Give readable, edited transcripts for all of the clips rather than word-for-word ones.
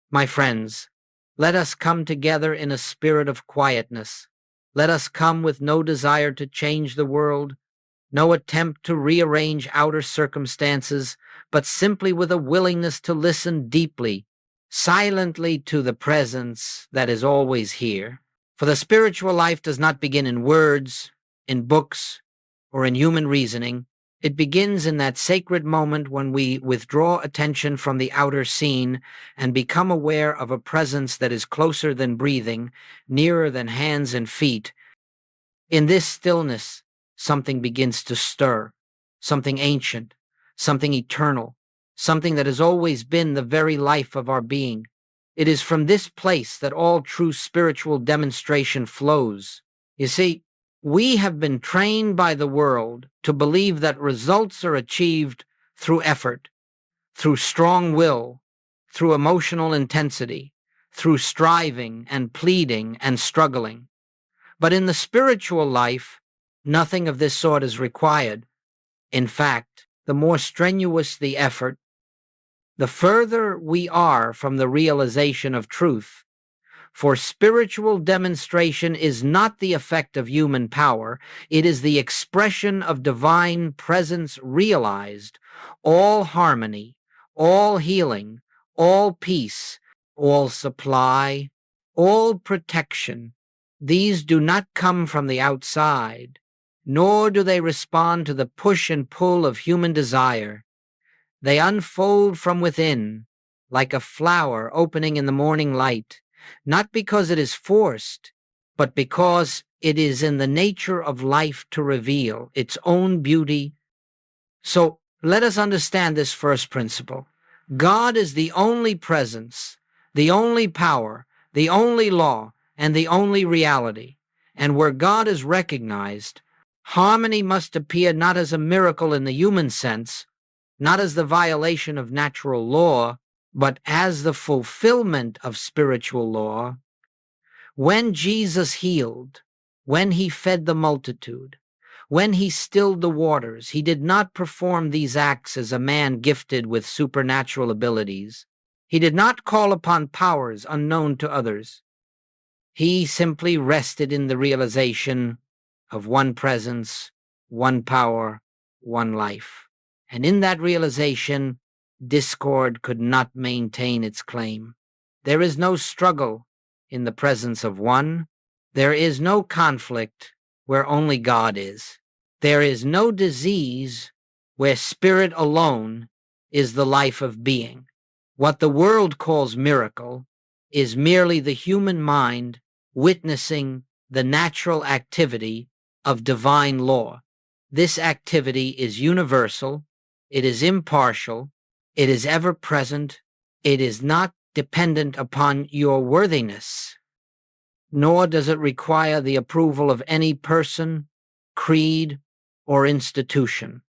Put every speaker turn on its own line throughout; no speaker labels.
My friends, let us come together in a spirit of quietness. Let us come with no desire to change the world, no attempt to rearrange outer circumstances, but simply with a willingness to listen deeply, silently to the presence that is always here. For the spiritual life does not begin in words, in books, or in human reasoning. It begins in that sacred moment when we withdraw attention from the outer scene and become aware of a presence that is closer than breathing, nearer than hands and feet. In this stillness, something begins to stir, something ancient, something eternal, something that has always been the very life of our being. It is from this place that all true spiritual demonstration flows. You see, we have been trained by the world to believe that results are achieved through effort, through strong will, through emotional intensity, through striving and pleading and struggling. But in the spiritual life, nothing of this sort is required. In fact, the more strenuous the effort, the further we are from the realization of truth. For spiritual demonstration is not the effect of human power, it is the expression of divine presence realized, all harmony, all healing, all peace, all supply, all protection. These do not come from the outside, nor do they respond to the push and pull of human desire. They unfold from within, like a flower opening in the morning light, not because it is forced, but because it is in the nature of life to reveal its own beauty. So let us understand this first principle. God is the only presence, the only power, the only law, and the only reality. And where God is recognized, harmony must appear not as a miracle in the human sense, not as the violation of natural law, but as the fulfillment of spiritual law. When Jesus healed, when he fed the multitude, when he stilled the waters, he did not perform these acts as a man gifted with supernatural abilities. He did not call upon powers unknown to others. He simply rested in the realization of one presence, one power, one life. And in that realization, discord could not maintain its claim. There is no struggle in the presence of one. There is no conflict where only God is. There is no disease where spirit alone is the life of being. What the world calls miracle is merely the human mind witnessing the natural activity of divine law. This activity is universal, it is impartial, it is ever present, it is not dependent upon your worthiness, nor does it require the approval of any person, creed, or institution.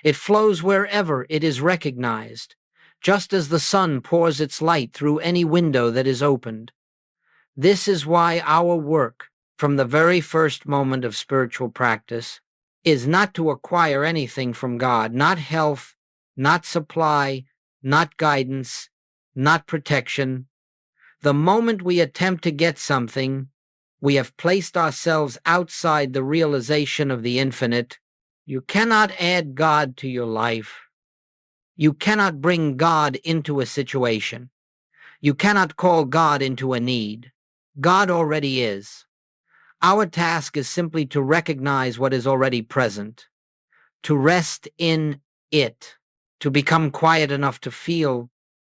It flows wherever it is recognized, just as the sun pours its light through any window that is opened. This is why our work, from the very first moment of spiritual practice, is not to acquire anything from God, not health, not supply, not guidance, not protection. The moment we attempt to get something, we have placed ourselves outside the realization of the infinite. You cannot add God to your life. You cannot bring God into a situation. You cannot call God into a need. God already is. Our task is simply to recognize what is already present, to rest in it, to become quiet enough to feel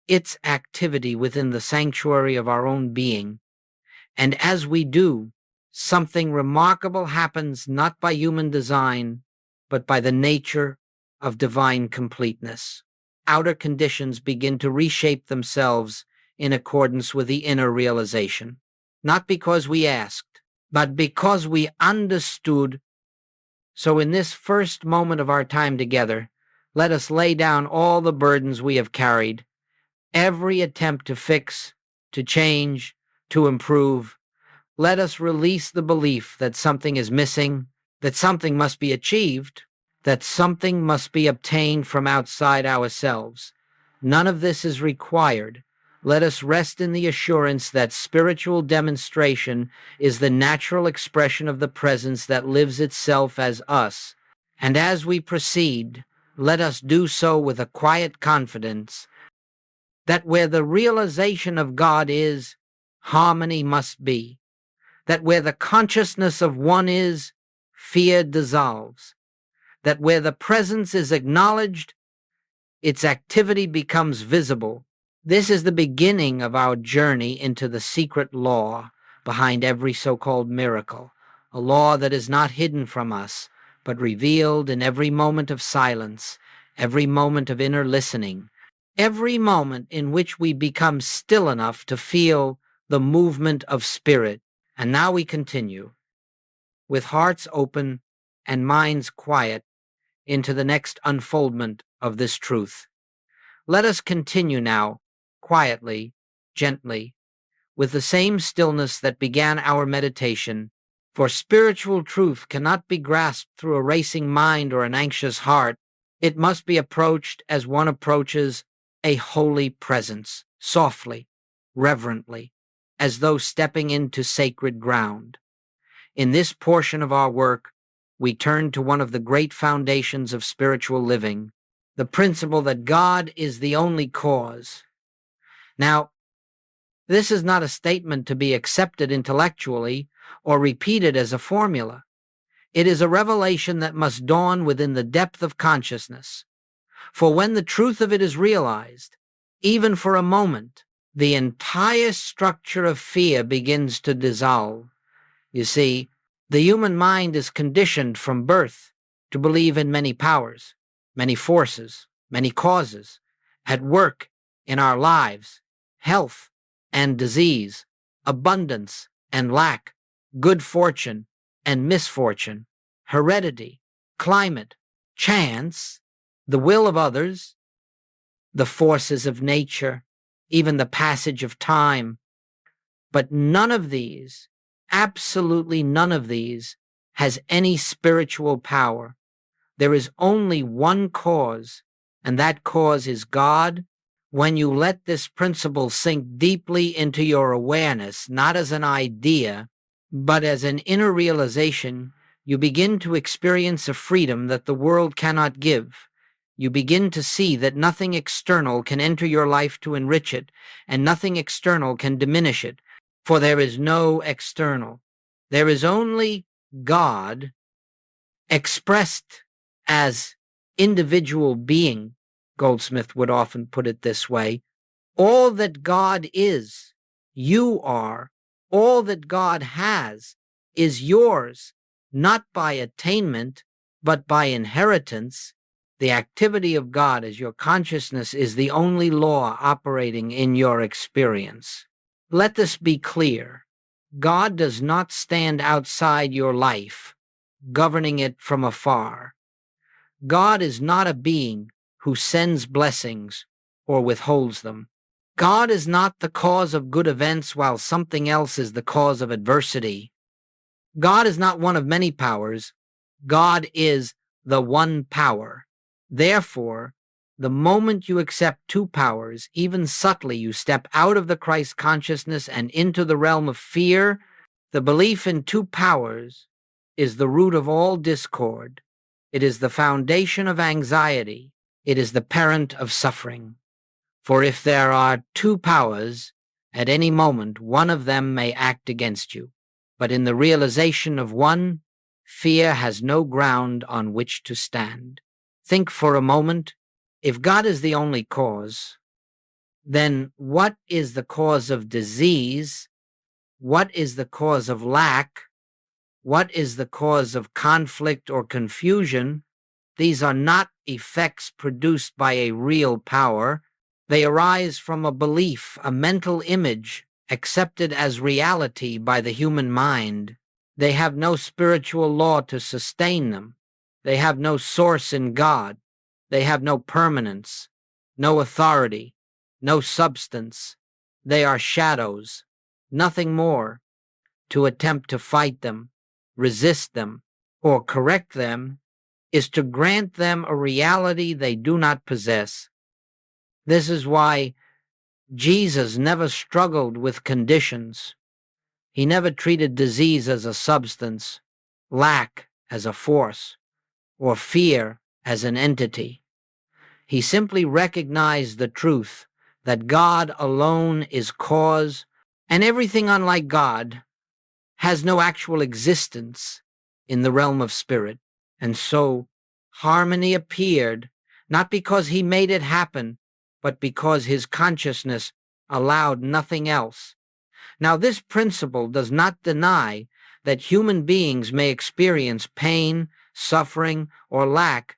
its activity within the sanctuary of our own being. And as we do, something remarkable happens not by human design, but by the nature of divine completeness. Outer conditions begin to reshape themselves in accordance with the inner realization, not because we asked, but because we understood. So in this first moment of our time together, let us lay down all the burdens we have carried, every attempt to fix, to change, to improve. Let us release the belief that something is missing, that something must be achieved, that something must be obtained from outside ourselves. None of this is required. Let us rest in the assurance that spiritual demonstration is the natural expression of the presence that lives itself as us. And as we proceed, let us do so with a quiet confidence that where the realization of God is, harmony must be. That where the consciousness of one is, fear dissolves. That where the presence is acknowledged, its activity becomes visible. This is the beginning of our journey into the secret law behind every so-called miracle, a law that is not hidden from us, but revealed in every moment of silence, every moment of inner listening, every moment in which we become still enough to feel the movement of spirit. And now we continue, with hearts open and minds quiet, into the next unfoldment of this truth. Let us continue now, quietly, gently, with the same stillness that began our meditation, for spiritual truth cannot be grasped through a racing mind or an anxious heart. It must be approached as one approaches a holy presence, softly, reverently, as though stepping into sacred ground. In this portion of our work, we turn to one of the great foundations of spiritual living, the principle that God is the only cause. Now, this is not a statement to be accepted intellectually or repeated as a formula. It is a revelation that must dawn within the depth of consciousness. For when the truth of it is realized, even for a moment, the entire structure of fear begins to dissolve. You see, the human mind is conditioned from birth to believe in many powers, many forces, many causes, at work in our lives, health and disease, abundance and lack, good fortune and misfortune, heredity, climate, chance, the will of others, the forces of nature, even the passage of time. But none of these, absolutely none of these, has any spiritual power. There is only one cause, and that cause is God. When you let this principle sink deeply into your awareness, not as an idea, but as an inner realization, you begin to experience a freedom that the world cannot give. You begin to see that nothing external can enter your life to enrich it, and nothing external can diminish it, for there is no external. There is only God expressed as individual being. Goldsmith would often put it this way: all that God is, you are. All that God has is yours, not by attainment, but by inheritance. The activity of God as your consciousness is the only law operating in your experience. Let this be clear. God does not stand outside your life, governing it from afar. God is not a being who sends blessings or withholds them. God is not the cause of good events while something else is the cause of adversity. God is not one of many powers. God is the one power. Therefore, the moment you accept two powers, even subtly you step out of the Christ consciousness and into the realm of fear. The belief in two powers is the root of all discord. It is the foundation of anxiety. It is the parent of suffering. For if there are two powers, at any moment one of them may act against you. But in the realization of one, fear has no ground on which to stand. Think for a moment, if God is the only cause, then what is the cause of disease? What is the cause of lack? What is the cause of conflict or confusion? These are not effects produced by a real power. They arise from a belief, a mental image, accepted as reality by the human mind. They have no spiritual law to sustain them. They have no source in God. They have no permanence, no authority, no substance. They are shadows, nothing more. To attempt to fight them, resist them, or correct them is to grant them a reality they do not possess. This is why Jesus never struggled with conditions. He never treated disease as a substance, lack as a force, or fear as an entity. He simply recognized the truth that God alone is cause, and everything unlike God has no actual existence in the realm of spirit. And so harmony appeared, not because he made it happen, but because his consciousness allowed nothing else. Now, this principle does not deny that human beings may experience pain, suffering, or lack.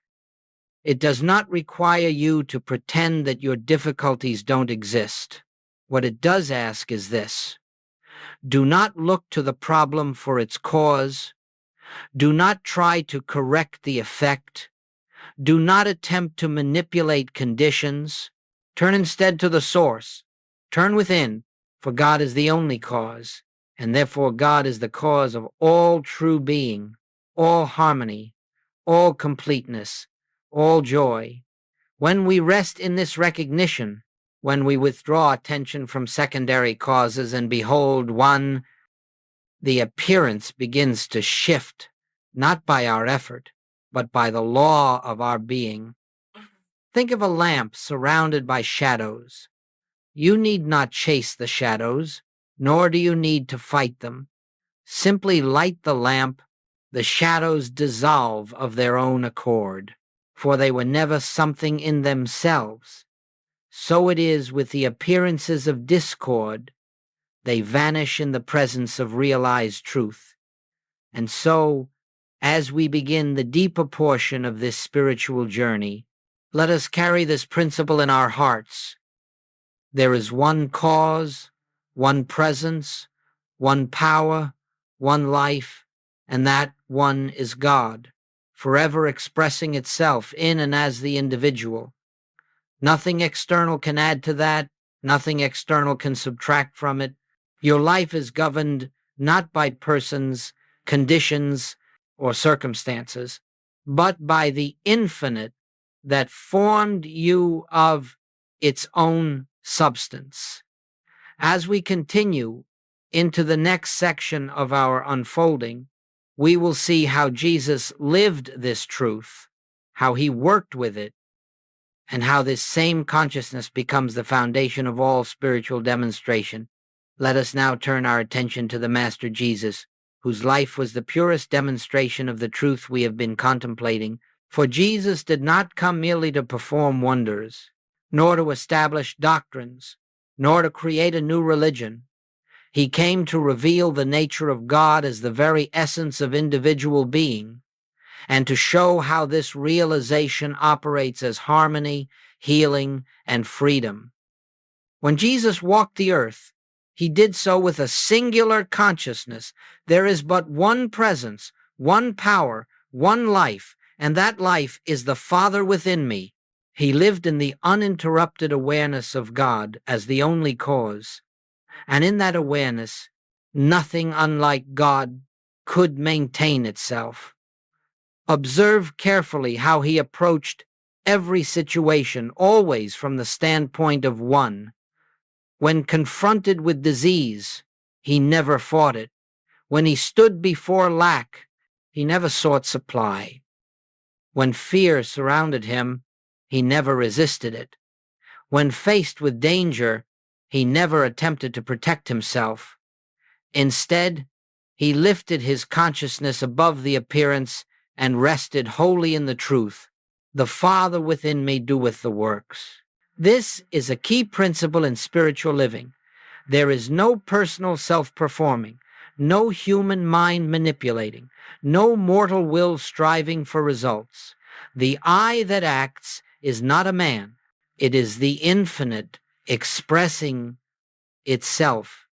It does not require you to pretend that your difficulties don't exist. What it does ask is this: do not look to the problem for its cause. Do not try to correct the effect. Do not attempt to manipulate conditions. Turn instead to the source. Turn within, for God is the only cause, and therefore God is the cause of all true being, all harmony, all completeness, all joy. When we rest in this recognition, when we withdraw attention from secondary causes and behold one, the appearance begins to shift, not by our effort, but by the law of our being. Think of a lamp surrounded by shadows. You need not chase the shadows, nor do you need to fight them. Simply light the lamp, the shadows dissolve of their own accord, for they were never something in themselves. So it is with the appearances of discord. They vanish in the presence of realized truth. And so, as we begin the deeper portion of this spiritual journey, let us carry this principle in our hearts. There is one cause, one presence, one power, one life, and that one is God, forever expressing itself in and as the individual. Nothing external can add to that. Nothing external can subtract from it. Your life is governed not by persons, conditions, or circumstances, but by the infinite that formed you of its own substance. As we continue into the next section of our unfolding, we will see how Jesus lived this truth, how he worked with it, and how this same consciousness becomes the foundation of all spiritual demonstration. Let us now turn our attention to the Master Jesus, whose life was the purest demonstration of the truth we have been contemplating. For Jesus did not come merely to perform wonders, nor to establish doctrines, nor to create a new religion. He came to reveal the nature of God as the very essence of individual being, and to show how this realization operates as harmony, healing, and freedom. When Jesus walked the earth, he did so with a singular consciousness. There is but one presence, one power, one life, and that life is the Father within me. He lived in the uninterrupted awareness of God as the only cause, and in that awareness, nothing unlike God could maintain itself. Observe carefully how he approached every situation, always from the standpoint of one. When confronted with disease, he never fought it. When he stood before lack, he never sought supply. When fear surrounded him, he never resisted it. When faced with danger, he never attempted to protect himself. Instead, he lifted his consciousness above the appearance and rested wholly in the truth. The Father within me doeth the works. This is a key principle in spiritual living. There is no personal self-performing, no human mind manipulating, no mortal will striving for results. The I that acts is not a man. It is the infinite expressing itself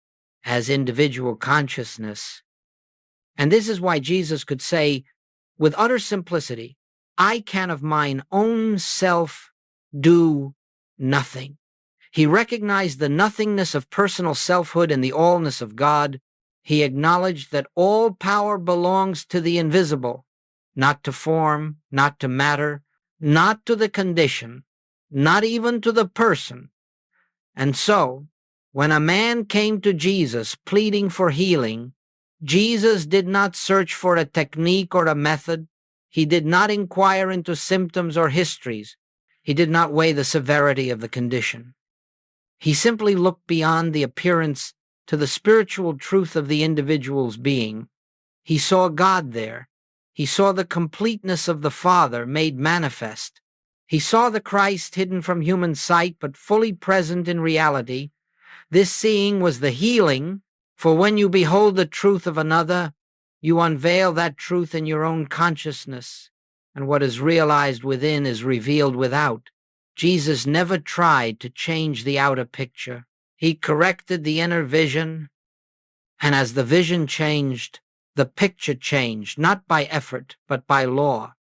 as individual consciousness. And this is why Jesus could say with utter simplicity, I can of mine own self do nothing. He recognized the nothingness of personal selfhood and the allness of God. He acknowledged that all power belongs to the invisible, not to form, not to matter, not to the condition, not even to the person. And so, when a man came to Jesus pleading for healing, Jesus did not search for a technique or a method. He did not inquire into symptoms or histories. He did not weigh the severity of the condition. He simply looked beyond the appearance to the spiritual truth of the individual's being. He saw God there. He saw the completeness of the Father made manifest. He saw the Christ hidden from human sight but fully present in reality. This seeing was the healing, for when you behold the truth of another, you unveil that truth in your own consciousness, and what is realized within is revealed without. Jesus never tried to change the outer picture. He corrected the inner vision, and as the vision changed, the picture changed, not by effort, but by law.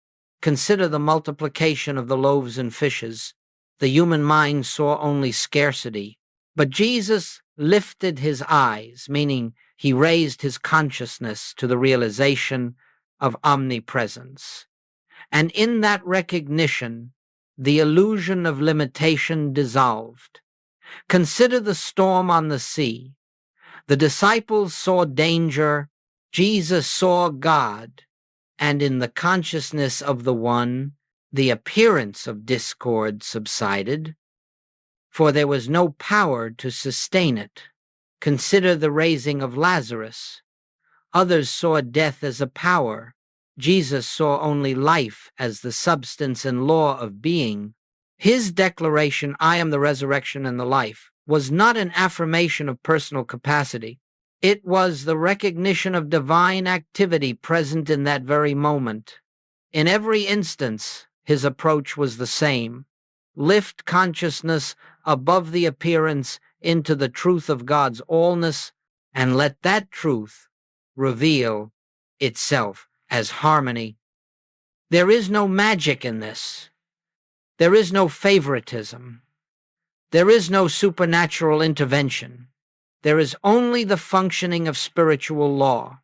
Consider the multiplication of the loaves and fishes. The human mind saw only scarcity. But Jesus lifted his eyes, meaning he raised his consciousness to the realization of omnipresence. And in that recognition, the illusion of limitation dissolved. Consider the storm on the sea. The disciples saw danger, Jesus saw God, and in the consciousness of the one, the appearance of discord subsided, for there was no power to sustain it. Consider the raising of Lazarus. Others saw death as a power. Jesus saw only life as the substance and law of being. His declaration, "I am the resurrection and the life," was not an affirmation of personal capacity. It was the recognition of divine activity present in that very moment. In every instance, his approach was the same. Lift consciousness above the appearance into the truth of God's allness, and let that truth reveal itself as harmony. There is no magic in this. There is no favoritism. There is no supernatural intervention. There is only the functioning of spiritual law.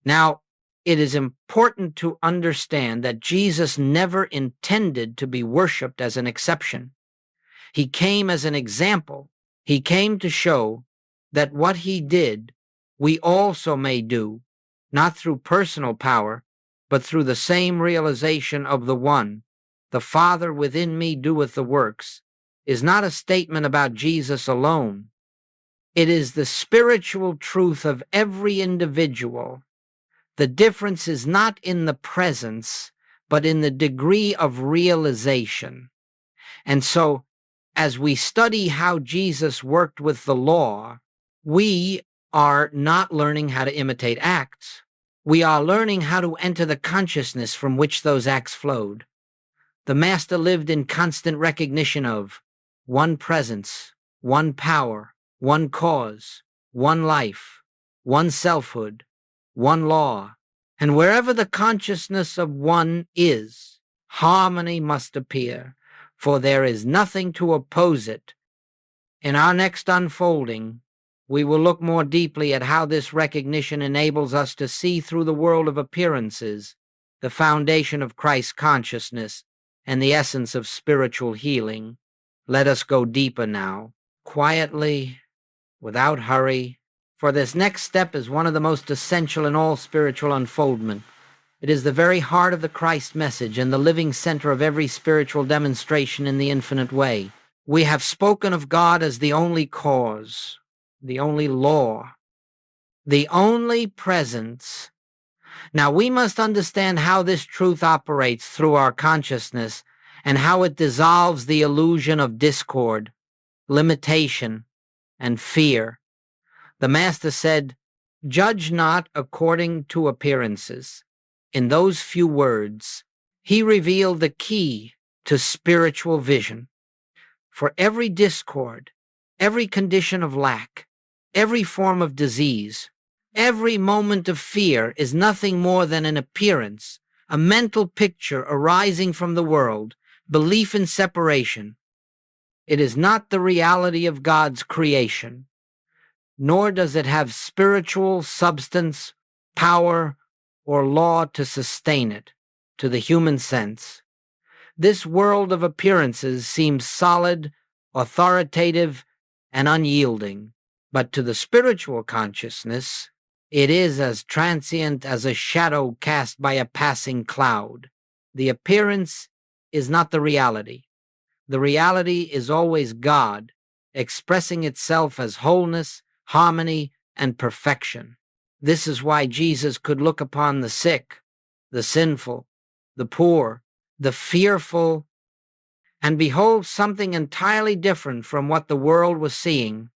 Now, it is important to understand that Jesus never intended to be worshipped as an exception. He came as an example. He came to show that what he did, we also may do, not through personal power, but through the same realization of the one. The Father within me doeth the works, is not a statement about Jesus alone. It is the spiritual truth of every individual. The difference is not in the presence, but in the degree of realization. And so, as we study how Jesus worked with the law, we are not learning how to imitate acts. We are learning how to enter the consciousness from which those acts flowed. The Master lived in constant recognition of one presence, one power, one cause, one life, one selfhood, one law. And wherever the consciousness of one is, harmony must appear, for there is nothing to oppose it. In our next unfolding, we will look more deeply at how this recognition enables us to see through the world of appearances, the foundation of Christ's consciousness, and the essence of spiritual healing. Let us go deeper now, quietly, without hurry, for this next step is one of the most essential in all spiritual unfoldment. It is the very heart of the Christ message and the living center of every spiritual demonstration in the infinite way. We have spoken of God as the only cause, the only law, the only presence. Now we must understand how this truth operates through our consciousness and how it dissolves the illusion of discord, limitation, and fear. The Master said, "Judge not according to appearances." In those few words, he revealed the key to spiritual vision. For every discord, every condition of lack, every form of disease, every moment of fear is nothing more than an appearance, a mental picture arising from the world, belief in separation. It is not the reality of God's creation, nor does it have spiritual substance, power, or law to sustain it, to the human sense. This world of appearances seems solid, authoritative, and unyielding. But to the spiritual consciousness, it is as transient as a shadow cast by a passing cloud. The appearance is not the reality. The reality is always God, expressing itself as wholeness, harmony, and perfection. This is why Jesus could look upon the sick, the sinful, the poor, the fearful, and behold something entirely different from what the world was seeing.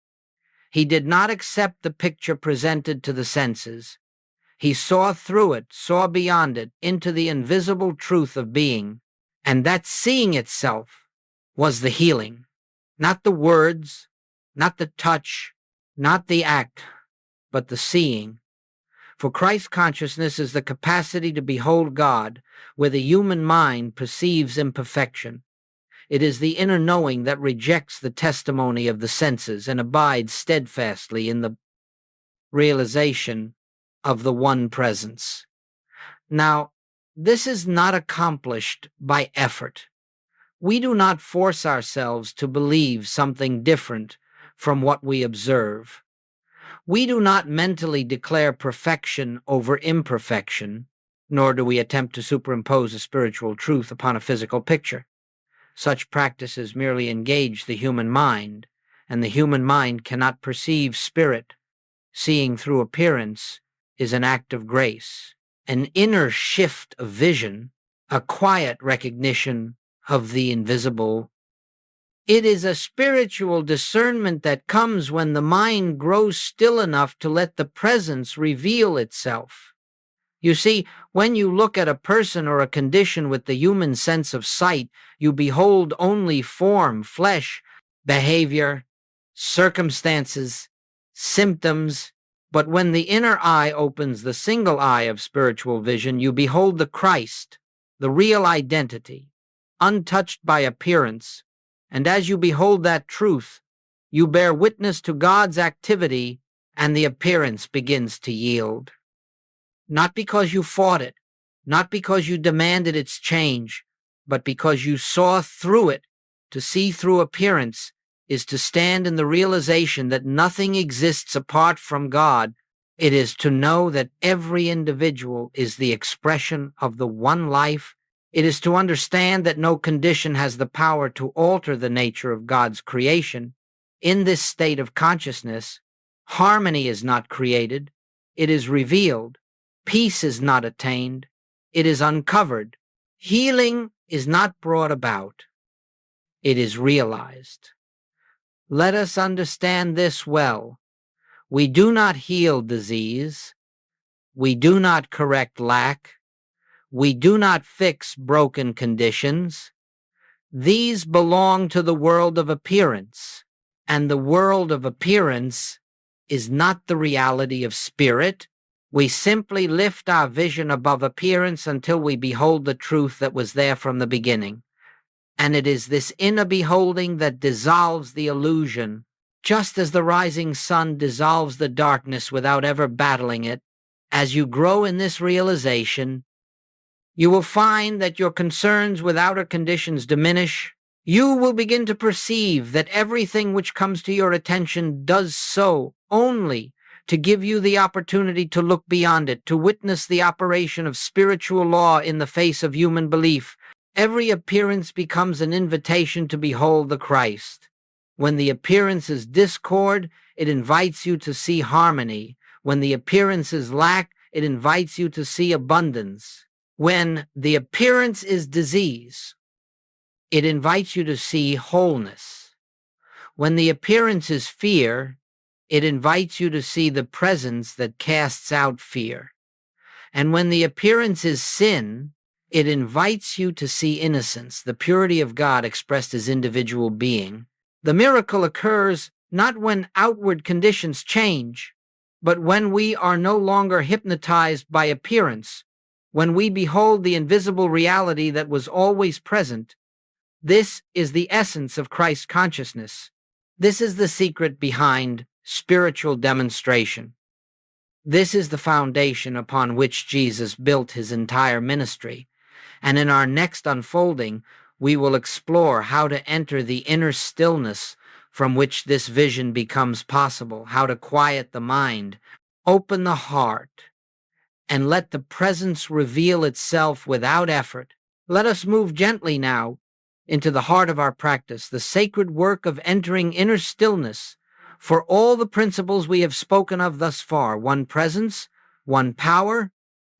He did not accept the picture presented to the senses. He saw through it, saw beyond it, into the invisible truth of being, and that seeing itself was the healing. Not the words, not the touch, not the act, but the seeing. For Christ consciousness is the capacity to behold God, where the human mind perceives imperfection. It is the inner knowing that rejects the testimony of the senses and abides steadfastly in the realization of the one presence. Now, this is not accomplished by effort. We do not force ourselves to believe something different from what we observe. We do not mentally declare perfection over imperfection, nor do we attempt to superimpose a spiritual truth upon a physical picture. Such practices merely engage the human mind, and the human mind cannot perceive spirit. Seeing through appearance is an act of grace, an inner shift of vision, a quiet recognition of the invisible. It is a spiritual discernment that comes when the mind grows still enough to let the presence reveal itself. You see, when you look at a person or a condition with the human sense of sight, you behold only form, flesh, behavior, circumstances, symptoms. But when the inner eye opens the single eye of spiritual vision, you behold the Christ, the real identity, untouched by appearance. And as you behold that truth, you bear witness to God's activity, and the appearance begins to yield. Not because you fought it, not because you demanded its change, but because you saw through it. To see through appearance is to stand in the realization that nothing exists apart from God. It is to know that every individual is the expression of the one life. It is to understand that no condition has the power to alter the nature of God's creation. In this state of consciousness, harmony is not created, it is revealed. Peace is not attained, it is uncovered. Healing is not brought about, it is realized. Let us understand this well. We do not heal disease, we do not correct lack, we do not fix broken conditions. These belong to the world of appearance, and the world of appearance is not the reality of spirit. We simply lift our vision above appearance until we behold the truth that was there from the beginning. And it is this inner beholding that dissolves the illusion, just as the rising sun dissolves the darkness without ever battling it. As you grow in this realization, you will find that your concerns with outer conditions diminish. You will begin to perceive that everything which comes to your attention does so only to give you the opportunity to look beyond it, to witness the operation of spiritual law in the face of human belief. Every appearance becomes an invitation to behold the Christ. When the appearance is discord, it invites you to see harmony. When the appearance is lack, it invites you to see abundance. When the appearance is disease, it invites you to see wholeness. When the appearance is fear, it invites you to see the presence that casts out fear. And when the appearance is sin, it invites you to see innocence, the purity of God expressed as individual being. The miracle occurs not when outward conditions change, but when we are no longer hypnotized by appearance, when we behold the invisible reality that was always present. This is the essence of Christ consciousness. This is the secret behind spiritual demonstration. This is the foundation upon which Jesus built his entire ministry. And in our next unfolding, we will explore how to enter the inner stillness from which this vision becomes possible, how to quiet the mind, open the heart, and let the presence reveal itself without effort. Let us move gently now into the heart of our practice, the sacred work of entering inner stillness for all the principles we have spoken of thus far: one presence, one power,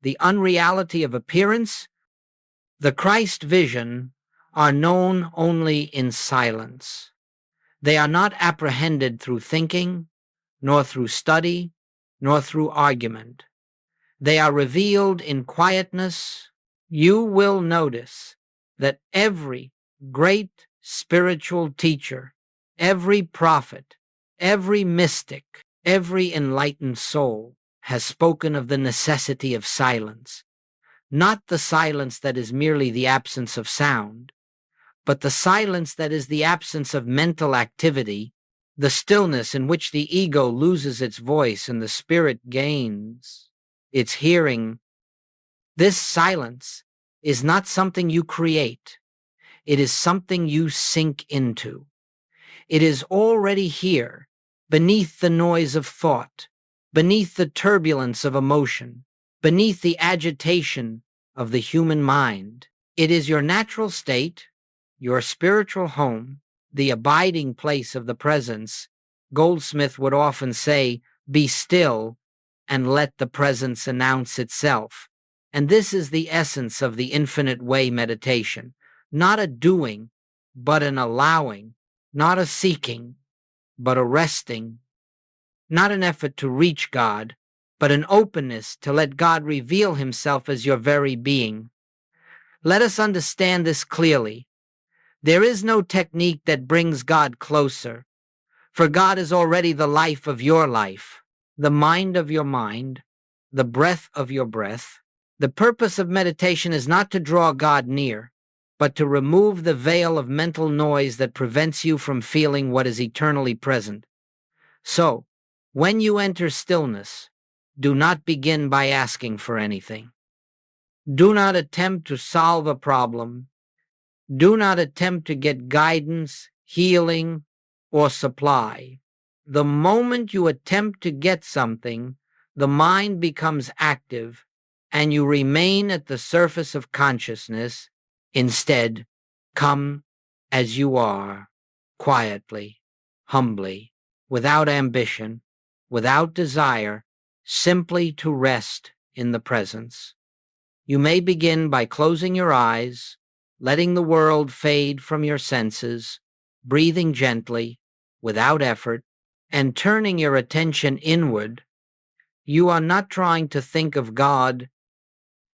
the unreality of appearance, the Christ vision, are known only in silence. They are not apprehended through thinking, nor through study, nor through argument. They are revealed in quietness. You will notice that every great spiritual teacher, every prophet, every mystic, every enlightened soul has spoken of the necessity of silence, not the silence that is merely the absence of sound, but the silence that is the absence of mental activity, the stillness in which the ego loses its voice and the spirit gains its hearing. This silence is not something you create. It is something you sink into. It is already here, beneath the noise of thought, beneath the turbulence of emotion, beneath the agitation of the human mind. It is your natural state, your spiritual home, the abiding place of the presence. Goldsmith would often say, "Be still and let the presence announce itself." And this is the essence of the infinite way meditation, not a doing, but an allowing, not a seeking, but a resting, not an effort to reach God, but an openness to let God reveal himself as your very being. Let us understand this clearly. There is no technique that brings God closer, for God is already the life of your life, the mind of your mind, the breath of your breath. The purpose of meditation is not to draw God near, but to remove the veil of mental noise that prevents you from feeling what is eternally present. So, when you enter stillness, do not begin by asking for anything. Do not attempt to solve a problem. Do not attempt to get guidance, healing, or supply. The moment you attempt to get something, the mind becomes active, and you remain at the surface of consciousness. Instead, come as you are, quietly, humbly, without ambition, without desire, simply to rest in the presence. You may begin by closing your eyes, letting the world fade from your senses, breathing gently, without effort, and turning your attention inward. You are not trying to think of God.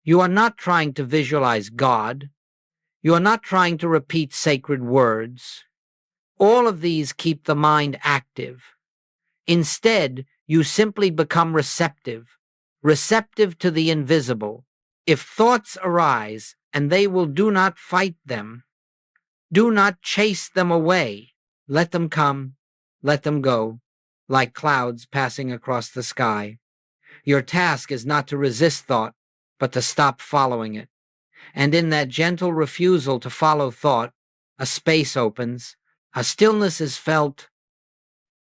You are not trying to visualize God. You are not trying to repeat sacred words. All of these keep the mind active. Instead, you simply become receptive, receptive to the invisible. If thoughts arise, and they will, do not fight them. Do not chase them away. Let them come, let them go, like clouds passing across the sky. Your task is not to resist thought, but to stop following it. And in that gentle refusal to follow thought, a space opens, a stillness is felt,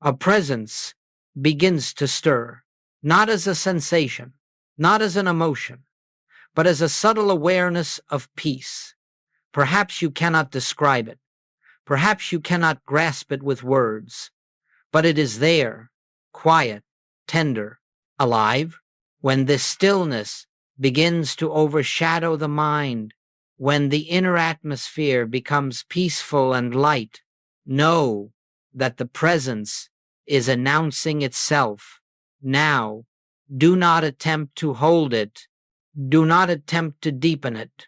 a presence begins to stir, not as a sensation, not as an emotion, but as a subtle awareness of peace. Perhaps you cannot describe it. Perhaps you cannot grasp it with words, but it is there, quiet, tender, alive. When this stillness begins to overshadow the mind, when the inner atmosphere becomes peaceful and light, know that the presence is announcing itself. Now, do not attempt to hold it. Do not attempt to deepen it.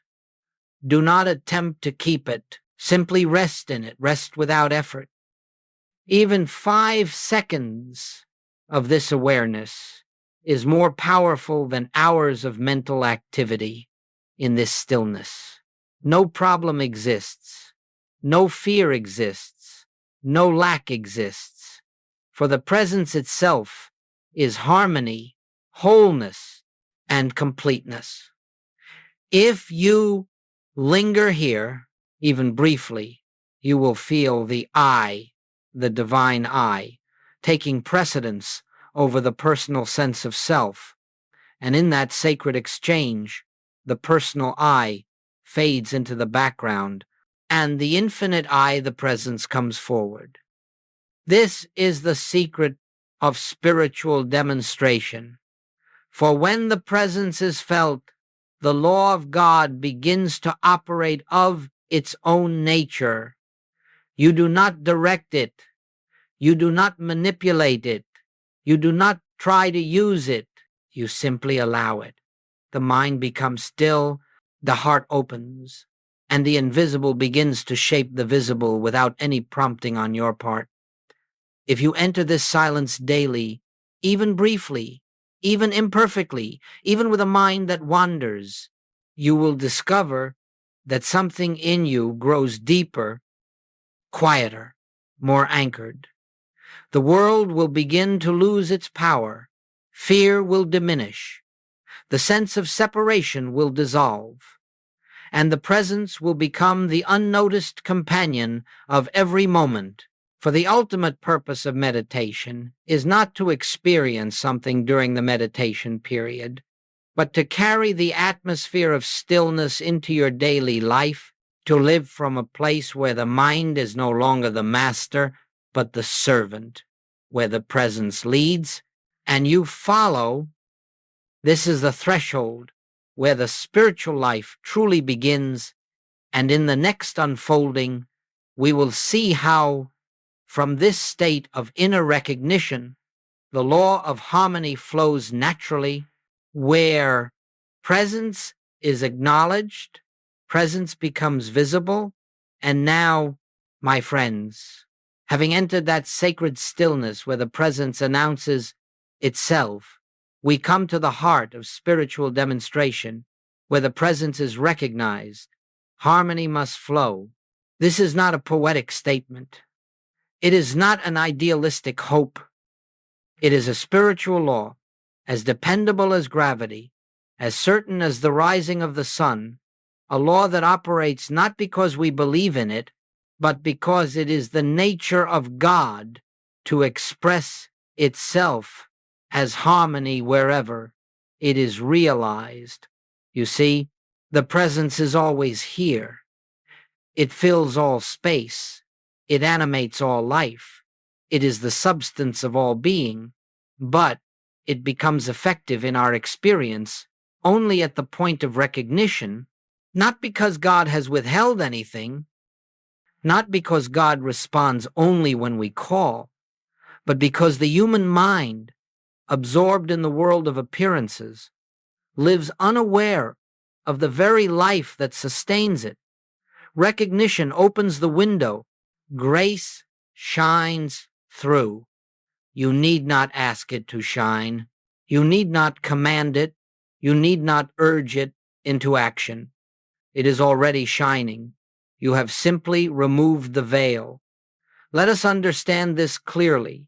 Do not attempt to keep it. Simply rest in it. Rest without effort. Even 5 seconds of this awareness is more powerful than hours of mental activity in this stillness. No problem exists. No fear exists. No lack exists. For the presence itself is harmony, wholeness, and completeness. If you linger here, even briefly, you will feel the I, the divine I, taking precedence over the personal sense of self. And in that sacred exchange, the personal I fades into the background, and the infinite I, the presence, comes forward. This is the secret of spiritual demonstration. For when the presence is felt, the law of God begins to operate of its own nature. You do not direct it. You do not manipulate it. You do not try to use it. You simply allow it. The mind becomes still, the heart opens, and the invisible begins to shape the visible without any prompting on your part. If you enter this silence daily, even briefly, even imperfectly, even with a mind that wanders, you will discover that something in you grows deeper, quieter, more anchored. The world will begin to lose its power. Fear will diminish. The sense of separation will dissolve, and the presence will become the unnoticed companion of every moment. For the ultimate purpose of meditation is not to experience something during the meditation period, but to carry the atmosphere of stillness into your daily life, to live from a place where the mind is no longer the master, but the servant, where the presence leads, and you follow. This is the threshold where the spiritual life truly begins, and in the next unfolding, we will see how, from this state of inner recognition, the law of harmony flows naturally, where presence is acknowledged, presence becomes visible, and now, my friends, having entered that sacred stillness where the presence announces itself, we come to the heart of spiritual demonstration, where the presence is recognized. Harmony must flow. This is not a poetic statement. It is not an idealistic hope. It is a spiritual law, as dependable as gravity, as certain as the rising of the sun, a law that operates not because we believe in it, but because it is the nature of God to express itself as harmony wherever it is realized. You see, the presence is always here. It fills all space. It animates all life. It is the substance of all being, but it becomes effective in our experience only at the point of recognition, not because God has withheld anything, not because God responds only when we call, but because the human mind, absorbed in the world of appearances, lives unaware of the very life that sustains it. Recognition opens the window. Grace shines through. You need not ask it to shine. You need not command it. You need not urge it into action. It is already shining. You have simply removed the veil. Let us understand this clearly.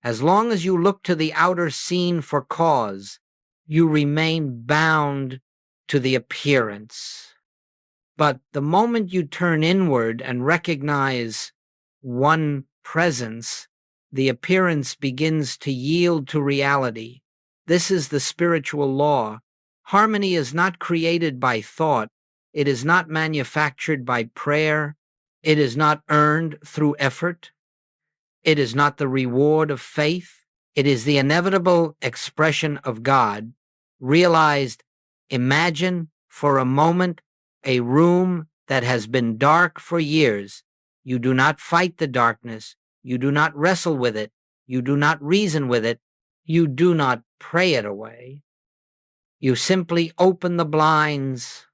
As long as you look to the outer scene for cause, you remain bound to the appearance. But the moment you turn inward and recognize one presence, the appearance begins to yield to reality. This is the spiritual law. Harmony is not created by thought. It is not manufactured by prayer. It is not earned through effort. It is not the reward of faith. It is the inevitable expression of God, realized. Imagine for a moment a room that has been dark for years. You do not fight the darkness. You do not wrestle with it. You do not reason with it. You do not pray it away. You simply open the blinds.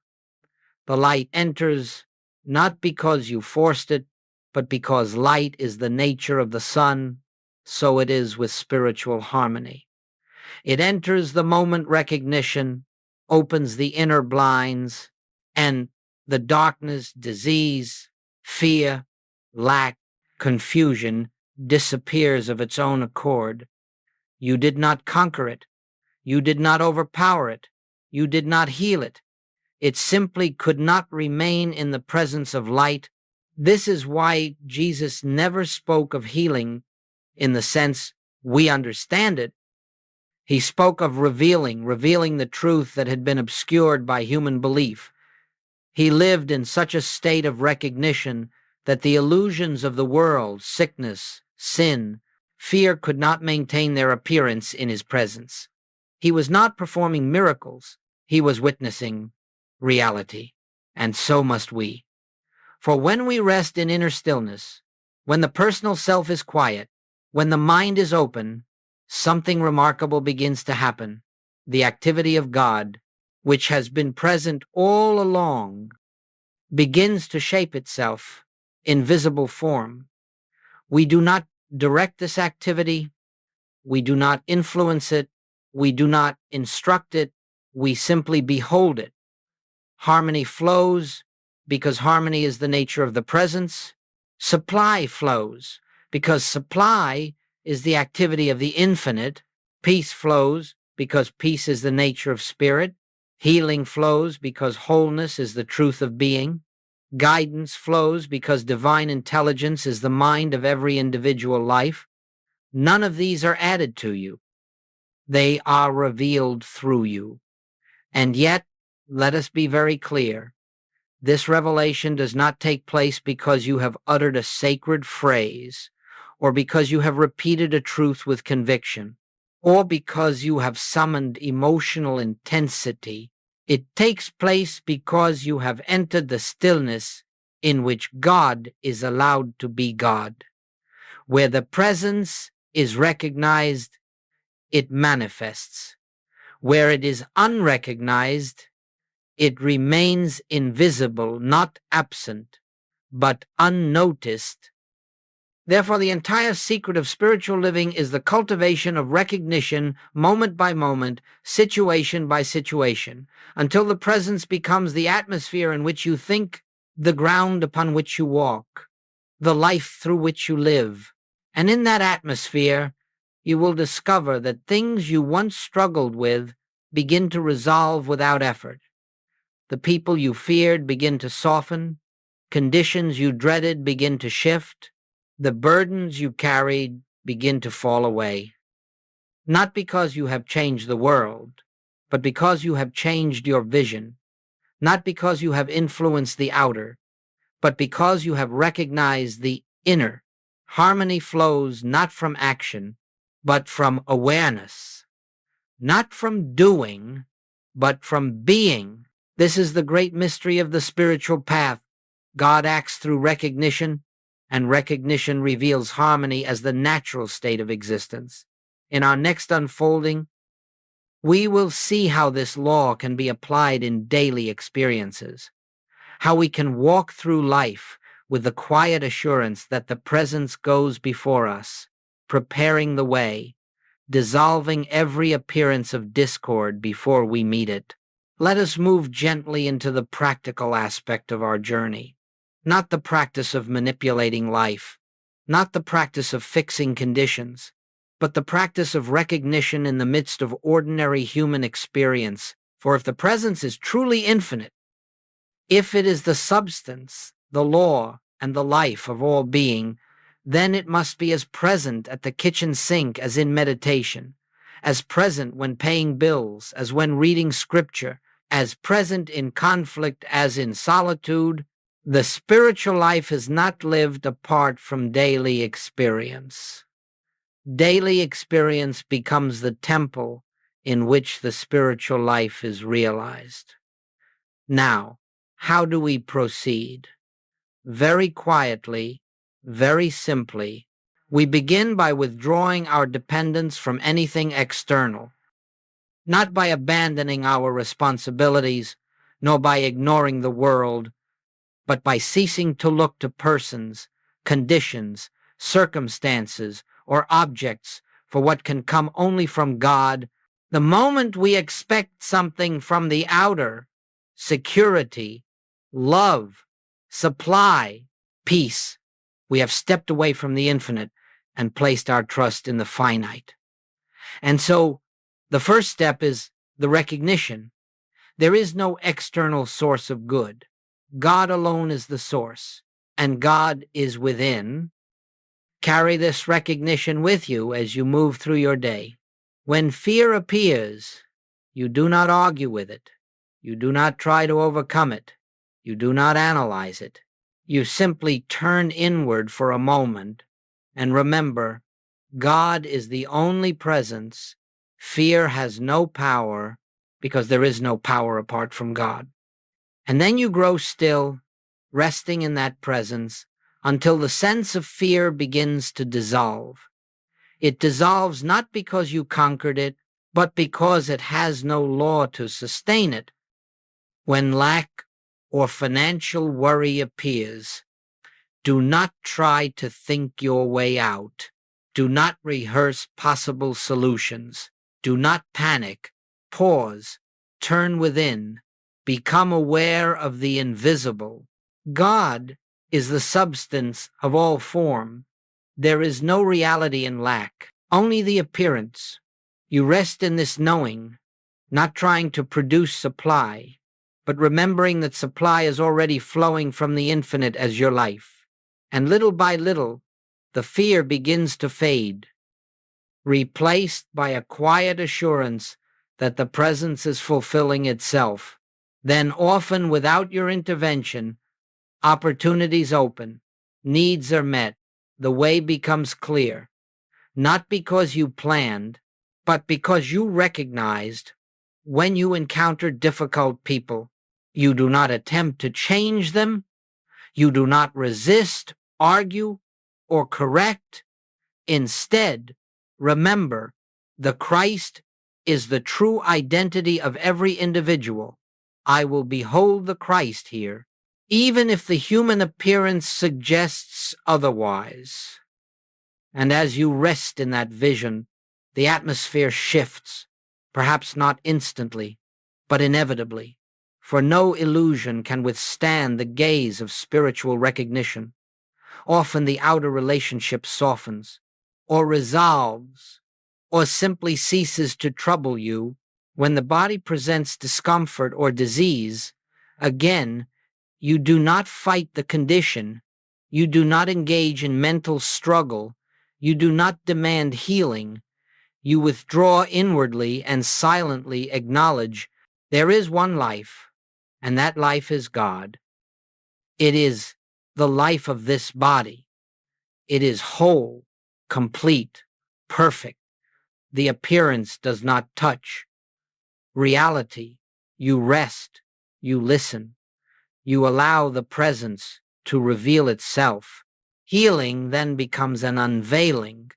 The light enters, not because you forced it, but because light is the nature of the sun. So it is with spiritual harmony. It enters the moment recognition, opens the inner blinds, and the darkness, disease, fear, lack, confusion disappears of its own accord. You did not conquer it. You did not overpower it. You did not heal it. It simply could not remain in the presence of light, This is why Jesus never spoke of healing in the sense we understand it. He spoke of revealing the truth that had been obscured by human belief. He lived in such a state of recognition that the illusions of the world, sickness, sin, fear could not maintain their appearance in his presence. He was not performing miracles, he was witnessing reality. And so must we. For when we rest in inner stillness, when the personal self is quiet, when the mind is open, something remarkable begins to happen. The activity of God, which has been present all along, begins to shape itself in visible form. We do not direct this activity, we do not influence it, we do not instruct it, we simply behold it. Harmony flows because harmony is the nature of the presence. Supply flows because supply is the activity of the infinite. Peace flows because peace is the nature of spirit. Healing flows because wholeness is the truth of being. Guidance flows because divine intelligence is the mind of every individual life. None of these are added to you. They are revealed through you. And yet, let us be very clear. This revelation does not take place because you have uttered a sacred phrase, or because you have repeated a truth with conviction, or because you have summoned emotional intensity. It takes place because you have entered the stillness in which God is allowed to be God. Where the presence is recognized, it manifests. Where it is unrecognized, it remains invisible, not absent, but unnoticed. Therefore, the entire secret of spiritual living is the cultivation of recognition, moment by moment, situation by situation, until the presence becomes the atmosphere in which you think, the ground upon which you walk, the life through which you live. And in that atmosphere, you will discover that things you once struggled with begin to resolve without effort. The people you feared begin to soften. Conditions you dreaded begin to shift. The burdens you carried begin to fall away. Not because you have changed the world, but because you have changed your vision. Not because you have influenced the outer, but because you have recognized the inner. Harmony flows not from action, but from awareness. Not from doing, but from being. This is the great mystery of the spiritual path. God acts through recognition, and recognition reveals harmony as the natural state of existence. In our next unfolding, we will see how this law can be applied in daily experiences, how we can walk through life with the quiet assurance that the presence goes before us, preparing the way, dissolving every appearance of discord before we meet it. Let us move gently into the practical aspect of our journey, not the practice of manipulating life, not the practice of fixing conditions, but the practice of recognition in the midst of ordinary human experience. For if the presence is truly infinite, if it is the substance, the law, and the life of all being, then it must be as present at the kitchen sink as in meditation, as present when paying bills, as when reading scripture, as present in conflict as in solitude. The spiritual life is not lived apart from daily experience. Daily experience becomes the temple in which the spiritual life is realized. Now, how do we proceed? Very quietly, very simply, we begin by withdrawing our dependence from anything external, not by abandoning our responsibilities, nor by ignoring the world, but by ceasing to look to persons, conditions, circumstances, or objects for what can come only from God. The moment we expect something from the outer, security, love, supply, peace, we have stepped away from the infinite and placed our trust in the finite. And so the first step is the recognition. There is no external source of good. God alone is the source. and God is within. Carry this recognition with you as you move through your day. When fear appears, you do not argue with it. You do not try to overcome it. You do not analyze it. You simply turn inward for a moment and remember, God is the only presence. Fear has no power because there is no power apart from God. And then you grow still, resting in that presence until the sense of fear begins to dissolve. It dissolves not because you conquered it, but because it has no law to sustain it. When lack or financial worry appears, do not try to think your way out. Do not rehearse possible solutions. Do not panic. Pause. Turn within. Become aware of the invisible. God is the substance of all form. There is no reality in lack, only the appearance. You rest in this knowing, not trying to produce supply, but remembering that supply is already flowing from the infinite as your life. And little by little, the fear begins to fade, replaced by a quiet assurance that the presence is fulfilling itself. Then, often without your intervention, opportunities open, needs are met, the way becomes clear, not because you planned, but because you recognized when you encounter difficult people, you do not attempt to change them, you do not resist, argue, or correct. Instead, remember, the Christ is the true identity of every individual. I will behold the Christ here, even if the human appearance suggests otherwise. And as you rest in that vision, the atmosphere shifts, perhaps not instantly, but inevitably, for no illusion can withstand the gaze of spiritual recognition. Often the outer relationship softens, or resolves, or simply ceases to trouble you. When the body presents discomfort or disease, again, you do not fight the condition, you do not engage in mental struggle, you do not demand healing, you withdraw inwardly and silently acknowledge there is one life, and that life is God. It is the life of this body. It is whole, complete, perfect. The appearance does not touch. Reality, you rest, you listen, you allow the presence to reveal itself. Healing then becomes an unveiling,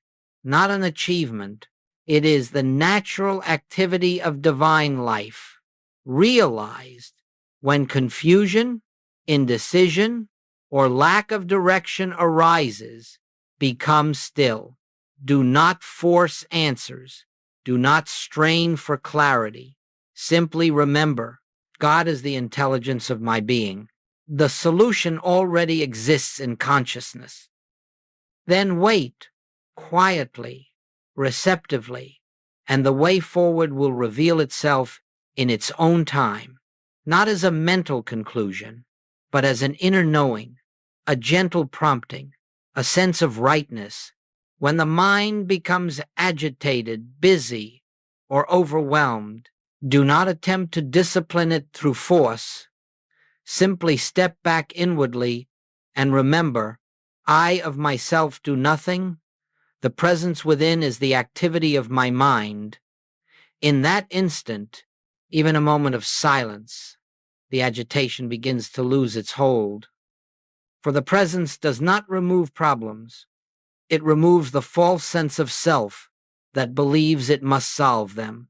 not an achievement. It is the natural activity of divine life, realized when confusion, indecision, or lack of direction arises. Become still. Do not force answers. Do not strain for clarity. Simply remember, God is the intelligence of my being. The solution already exists in consciousness. Then wait, quietly, receptively, and the way forward will reveal itself in its own time, not as a mental conclusion, but as an inner knowing, a gentle prompting, a sense of rightness. When the mind becomes agitated, busy, or overwhelmed, do not attempt to discipline it through force. Simply step back inwardly and remember, I of myself do nothing. The presence within is the activity of my mind. In that instant, even a moment of silence, the agitation begins to lose its hold. For the presence does not remove problems. It removes the false sense of self that believes it must solve them.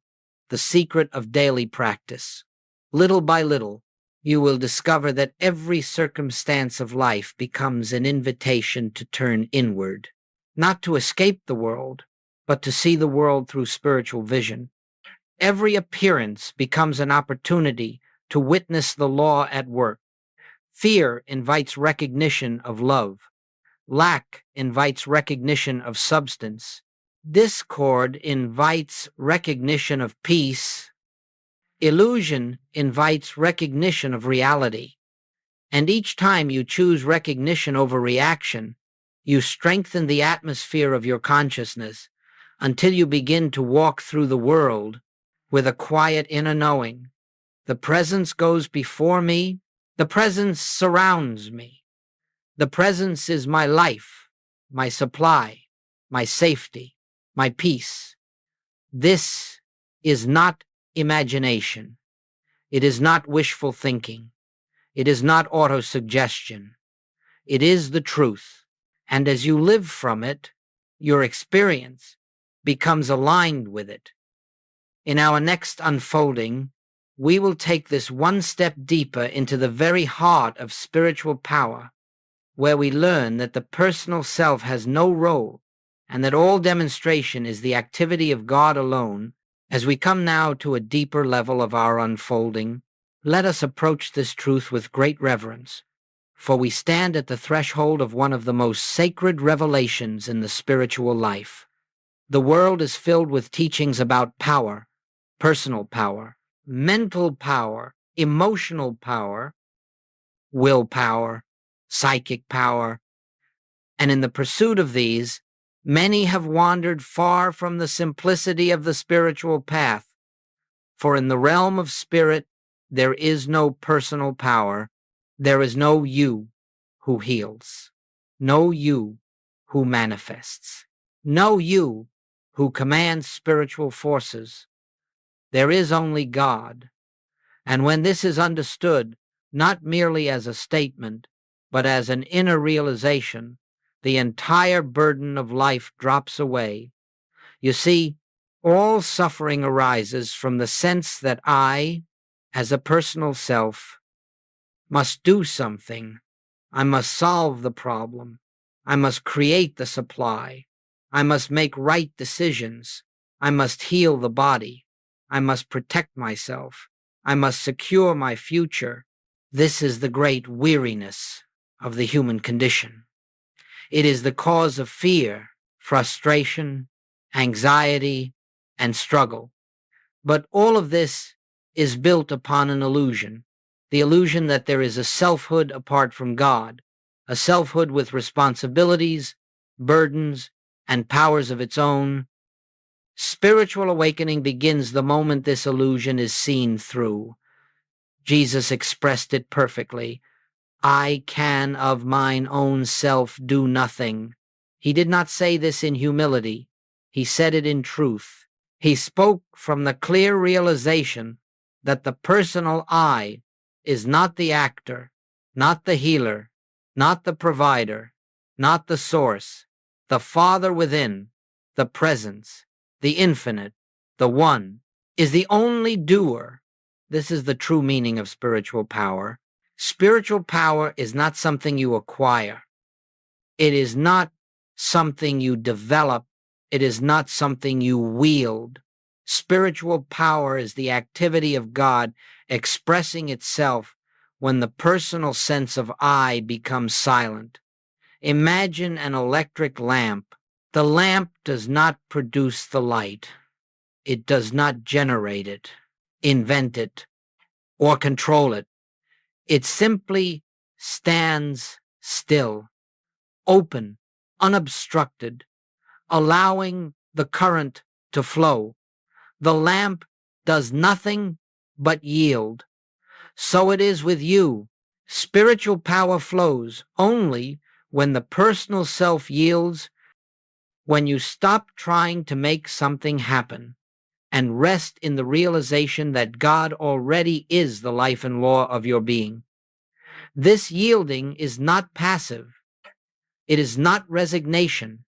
The secret of daily practice. Little by little, you will discover that every circumstance of life becomes an invitation to turn inward, not to escape the world, but to see the world through spiritual vision. Every appearance becomes an opportunity to witness the law at work. Fear invites recognition of love. Lack invites recognition of substance. Discord invites recognition of peace. Illusion invites recognition of reality. And each time you choose recognition over reaction, you strengthen the atmosphere of your consciousness until you begin to walk through the world with a quiet inner knowing. The presence goes before me. The presence surrounds me. The presence is my life, my supply, my safety, my peace. This is not imagination. It is not wishful thinking. It is not autosuggestion. It is the truth. And as you live from it, your experience becomes aligned with it. In our next unfolding, we will take this one step deeper into the very heart of spiritual power, where we learn that the personal self has no role and that all demonstration is the activity of God alone. As we come now to a deeper level of our unfolding, let us approach this truth with great reverence, for we stand at the threshold of one of the most sacred revelations in the spiritual life. The world is filled with teachings about power, personal power, mental power, emotional power, willpower, psychic power, and in the pursuit of these, many have wandered far from the simplicity of the spiritual path. For in the realm of spirit, there is no personal power. There is no you who heals, no you who manifests, no you who commands spiritual forces. There is only God. And when this is understood, not merely as a statement, but as an inner realization, the entire burden of life drops away. You see, all suffering arises from the sense that I, as a personal self, must do something. I must solve the problem. I must create the supply. I must make right decisions. I must heal the body. I must protect myself. I must secure my future. This is the great weariness of the human condition. It is the cause of fear, frustration, anxiety, and struggle. But all of this is built upon an illusion, the illusion that there is a selfhood apart from God, a selfhood with responsibilities, burdens, and powers of its own. Spiritual awakening begins the moment this illusion is seen through. Jesus expressed it perfectly. I can of mine own self do nothing. He did not say this in humility. He said it in truth. He spoke from the clear realization that the personal I is not the actor, not the healer, not the provider, not the source, the Father within, the presence, the infinite, the one, is the only doer. This is the true meaning of spiritual power. Spiritual power is not something you acquire. It is not something you develop. It is not something you wield. Spiritual power is the activity of God expressing itself when the personal sense of I becomes silent. Imagine an electric lamp. The lamp does not produce the light. It does not generate it, invent it, or control it. It simply stands still, open, unobstructed, allowing the current to flow. The lamp does nothing but yield. So it is with you. Spiritual power flows only when the personal self yields, when you stop trying to make something happen and rest in the realization that God already is the life and law of your being. This yielding is not passive. It is not resignation.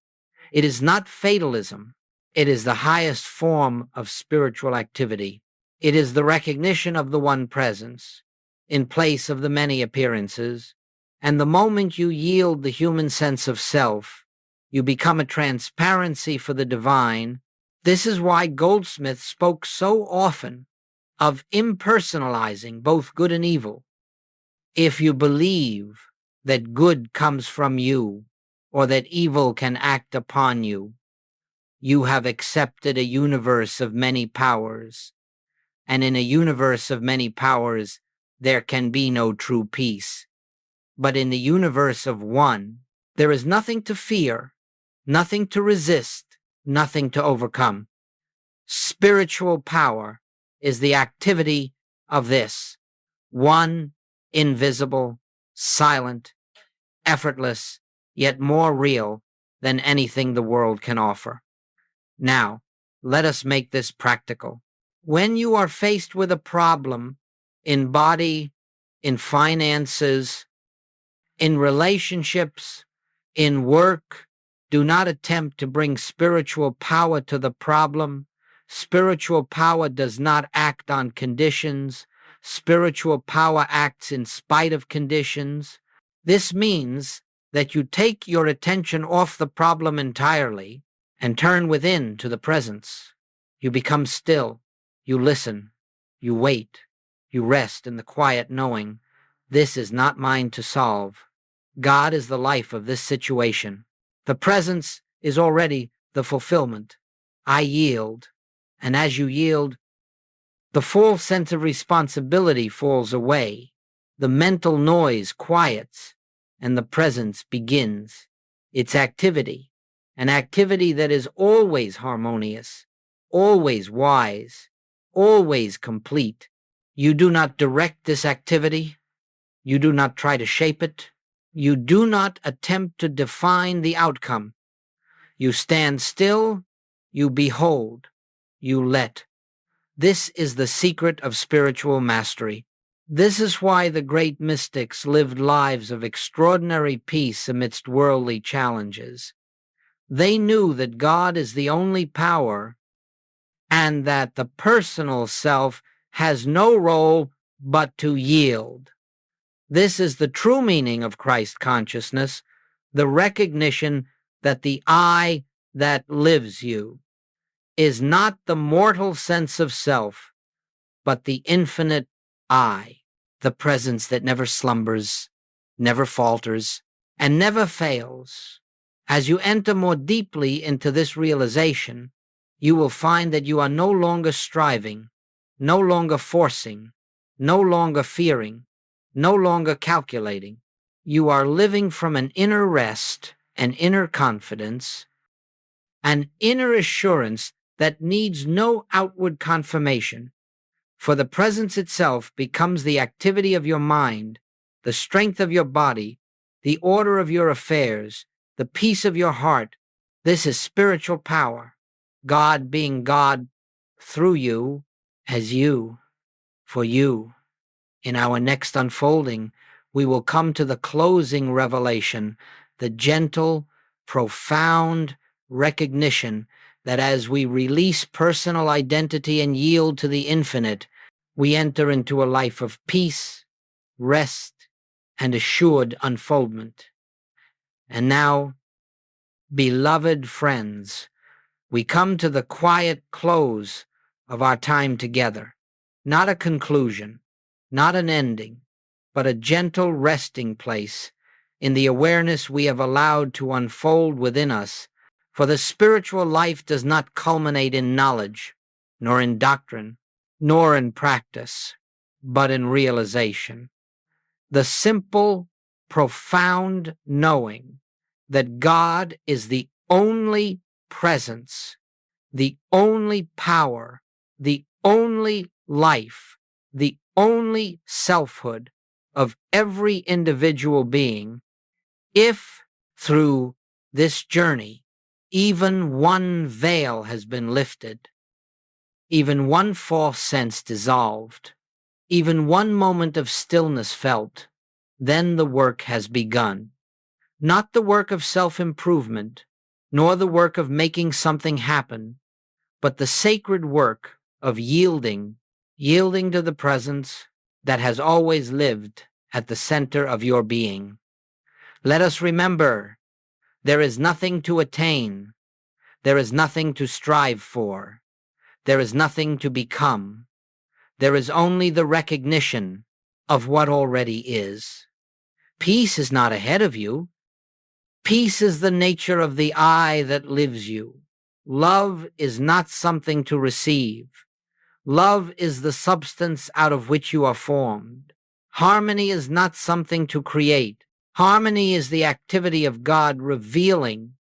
It is not fatalism. It is the highest form of spiritual activity. It is the recognition of the one presence in place of the many appearances. And the moment you yield the human sense of self, you become a transparency for the divine. This is why Goldsmith spoke so often of impersonalizing both good and evil. If you believe that good comes from you or that evil can act upon you, you have accepted a universe of many powers. And in a universe of many powers, there can be no true peace. but in the universe of one, there is nothing to fear, nothing to resist, nothing to overcome. Spiritual power is the activity of this one, invisible, silent, effortless, yet more real than anything the world can offer. Now, let us make this practical. When you are faced with a problem in body, in finances, in relationships, in work, do not attempt to bring spiritual power to the problem. Spiritual power does not act on conditions. Spiritual power acts in spite of conditions. This means that you take your attention off the problem entirely and turn within to the presence. You become still. You listen. You wait. You rest in the quiet knowing, this is not mine to solve. God is the life of this situation. The presence is already the fulfillment. I yield. And as you yield, the full sense of responsibility falls away. The mental noise quiets, and the presence begins its activity, an activity that is always harmonious, always wise, always complete. You do not direct this activity. You do not try to shape it. You do not attempt to define the outcome. You stand still, you behold, you let. This is the secret of spiritual mastery. This is why the great mystics lived lives of extraordinary peace amidst worldly challenges. They knew that God is the only power and that the personal self has no role but to yield. This is the true meaning of Christ consciousness, the recognition that the I that lives you is not the mortal sense of self, but the infinite I, the presence that never slumbers, never falters, and never fails. As you enter more deeply into this realization, you will find that you are no longer striving, no longer forcing, no longer fearing, no longer calculating. You are living from an inner rest, an inner confidence, an inner assurance that needs no outward confirmation, for the presence itself becomes the activity of your mind, the strength of your body, the order of your affairs, the peace of your heart. This is spiritual power, God being God through you, as you, for you. In our next unfolding, we will come to the closing revelation, the gentle, profound recognition that as we release personal identity and yield to the infinite, we enter into a life of peace, rest, and assured unfoldment. And now, beloved friends, we come to the quiet close of our time together, not a conclusion, not an ending, but a gentle resting place in the awareness we have allowed to unfold within us, for the spiritual life does not culminate in knowledge, nor in doctrine, nor in practice, but in realization. The simple, profound knowing that God is the only presence, the only power, the only life, the only selfhood of every individual being. If through this journey even one veil has been lifted, even one false sense dissolved, even one moment of stillness felt, then the work has begun. Not the work of self-improvement, nor the work of making something happen, but the sacred work of yielding to the presence that has always lived at the center of your being. Let us remember, there is nothing to attain, there is nothing to strive for, there is nothing to become. There is only the recognition of what already is. Peace is not ahead of you. Peace is the nature of the I that lives you. Love is not something to receive. Love is the substance out of which you are formed. Harmony is not something to create. Harmony is the activity of God revealing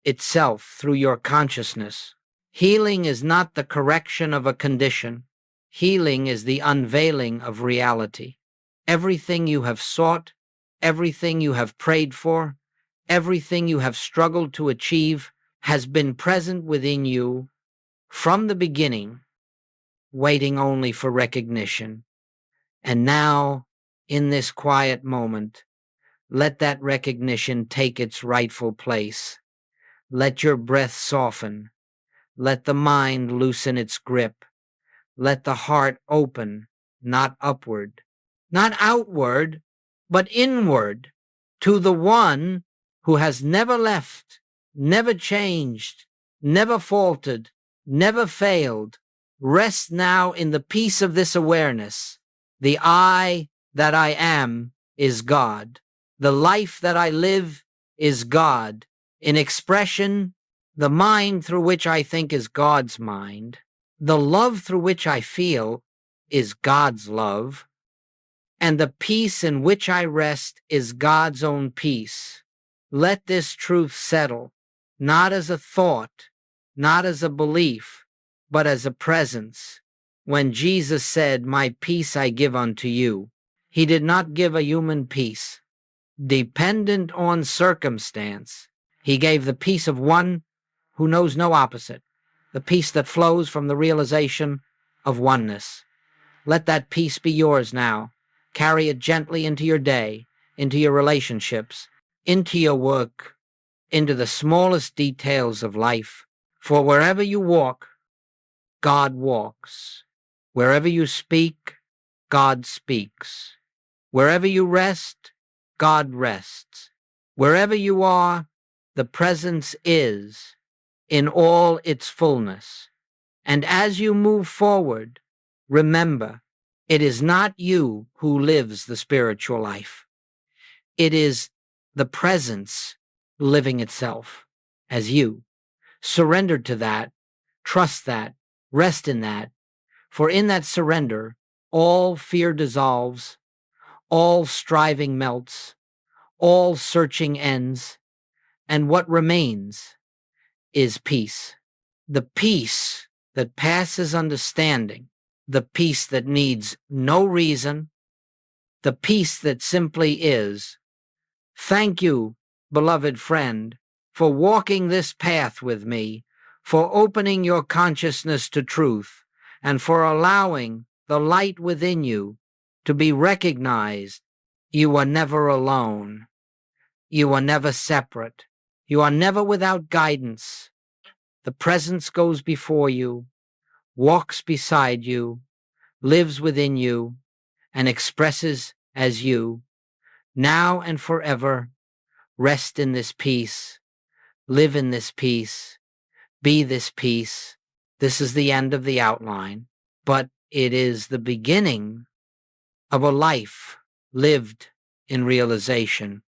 itself through your consciousness. Healing is not the correction of a condition. Healing is the unveiling of reality. Everything you have sought, everything you have prayed for, everything you have struggled to achieve has been present within you from the beginning, waiting only for recognition. And now, in this quiet moment, let that recognition take its rightful place. Let your breath soften. Let the mind loosen its grip. Let the heart open, not upward, not outward, but inward, to the one who has never left, never changed, never faltered, never failed. Rest now in the peace of this awareness. The I that I am is God. The life that I live is God. In expression, the mind through which I think is God's mind. The love through which I feel is God's love. And the peace in which I rest is God's own peace. Let this truth settle, not as a thought, not as a belief, but as a presence. When Jesus said, "My peace I give unto you," he did not give a human peace, dependent on circumstance. He gave the peace of one who knows no opposite, the peace that flows from the realization of oneness. Let that peace be yours now. Carry it gently into your day, into your relationships, into your work, into the smallest details of life. For wherever you walk, God walks. Wherever you speak, God speaks. Wherever you rest, God rests. Wherever you are, the presence is in all its fullness. And as you move forward, remember, it is not you who lives the spiritual life. It is the presence living itself as you. Surrender to that, trust that, rest in that, for in that surrender, all fear dissolves, all striving melts, all searching ends, and what remains is peace. The peace that passes understanding, the peace that needs no reason, the peace that simply is. Thank you, beloved friend, for walking this path with me, for opening your consciousness to truth, and for allowing the light within you to be recognized. You are never alone. You are never separate. You are never without guidance. The presence goes before you, walks beside you, lives within you, and expresses as you. Now and forever, rest in this peace, live in this peace, be this peace. This is the end of the outline, but it is the beginning of a life lived in realization.